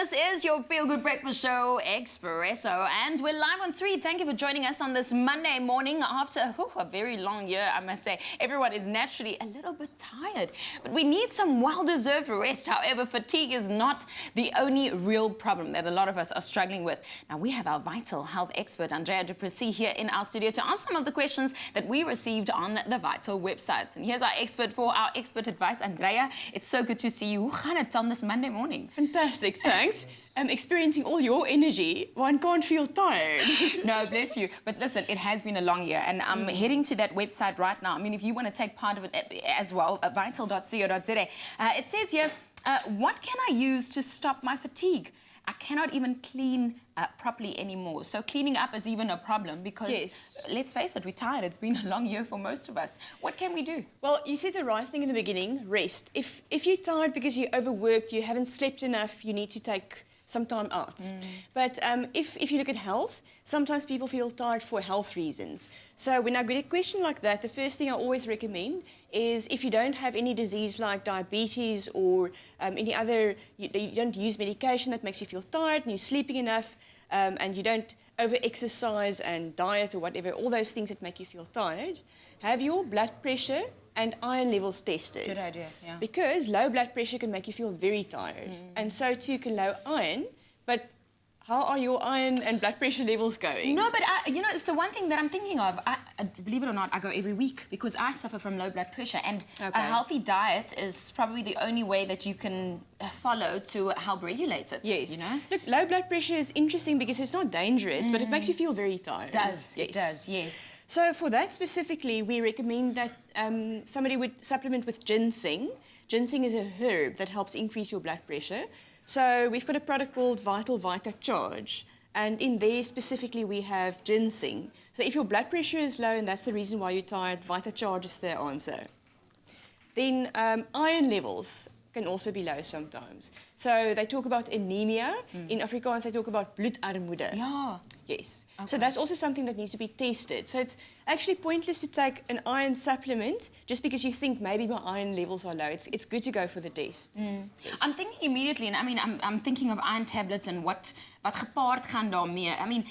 This is your Feel Good Breakfast Show, Expresso, and we're live on 3. Thank you for joining us on this Monday morning after a very long year, I must say. Everyone is naturally a little bit tired, but we need some well-deserved rest. However, fatigue is not the only real problem that a lot of us are struggling with. Now, we have our vital health expert, Andrea du Plessis, here in our studio to answer some of the questions that we received on the Vital website. And here's our expert for our expert advice, Andrea. It's so good to see you. Hoe gaan het on this Monday morning? Fantastic, thanks. Experiencing all your energy, one can't feel tired. No, bless you. But listen, it has been a long year, and I'm heading to that website right now. I mean, if you want to take part of it as well, vital.co.za. It says here, what can I use to stop my fatigue? I cannot even clean properly anymore. So cleaning up is even a problem because, let's face it, we're tired. It's been a long year for most of us. What can we do? Well, you said the right thing in the beginning, rest. If you're tired because you're overworked, you haven't slept enough, you need to take some time out. But if you look at health, sometimes people feel tired for health reasons. So when I get a question like that, the first thing I always recommend is if you don't have any disease like diabetes or any other, you don't use medication that makes you feel tired and you're sleeping enough and you don't over-exercise and diet or whatever, all those things that make you feel tired, have your blood pressure and iron levels tested. Good idea, yeah. Because low blood pressure can make you feel very tired. And so too can low iron. But how are your iron and blood pressure levels going? No, but you know, it's the one thing that I'm thinking of. Believe it or not, I go every week because I suffer from low blood pressure. And a healthy diet is probably the only way that you can follow to help regulate it. Yes. You know? Look, low blood pressure is interesting because it's not dangerous, but it makes you feel very tired. It does, yes. So for that specifically, we recommend that somebody would supplement with ginseng. Ginseng is a herb that helps increase your blood pressure. So we've got a product called Vital Vita Charge. And in there specifically we have ginseng. So if your blood pressure is low and that's the reason why you're tired, Vita Charge is the answer. Then iron levels can also be low sometimes. So they talk about anemia. In Afrikaans, they talk about bloedarmoede. Yeah. Yes. Okay. So that's also something that needs to be tested. So it's actually pointless to take an iron supplement just because you think maybe my iron levels are low. It's good to go for the test. Yes. I'm thinking immediately, and I mean, I'm thinking of iron tablets and what gepaard gaan daarmee. I mean,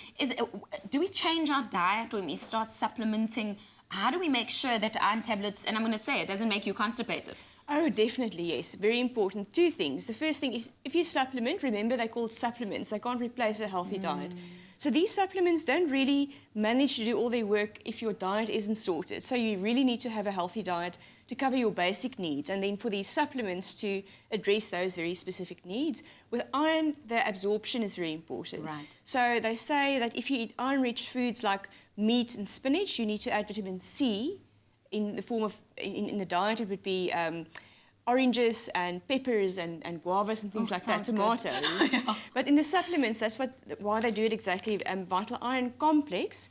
do we change our diet when we start supplementing? How do we make sure that iron tablets, and I'm going to say it, doesn't make you constipated? Oh, definitely, yes. Very important. Two things. The first thing is, if you supplement, remember they're called supplements. They can't replace a healthy diet. So these supplements don't really manage to do all their work if your diet isn't sorted. So you really need to have a healthy diet to cover your basic needs, and then for these supplements to address those very specific needs. With iron, the absorption is very important. Right. So they say that if you eat iron-rich foods like meat and spinach, you need to add vitamin C. In the form of, in the diet, it would be oranges and peppers and guavas and things like that, tomatoes. Yeah. But in the supplements, that's why they do it exactly. Vital Iron Complex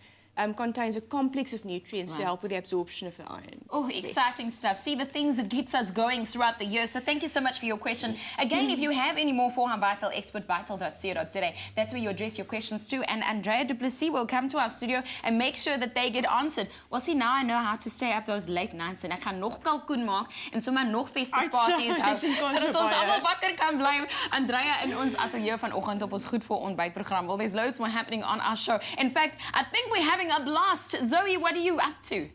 contains a complex of nutrients to help with the absorption of the iron. Oh, exciting stuff. See, the things that keeps us going throughout the year. So thank you so much for your question. Again, if you have any more for our Vital expert, vital.co.za, that's where you address your questions to. And Andrea du Plessis will come to our studio and make sure that they get answered. Well, see, now I know how to stay up those late nights and ek gaan nog kalkoen maak en sommer nog festive parties hou sodat ons almal wakker kan bly. Andrea in ons ateljee vanoggend op ons goed vir ontbytprogram. Well, there's loads more happening on our show. In fact, I think we're having a blast. Zoe, what are you up to?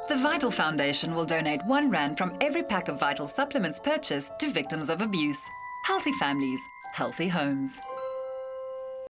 The Vital Foundation will donate R1 from every pack of Vital supplements purchased to victims of abuse. Healthy families, healthy homes.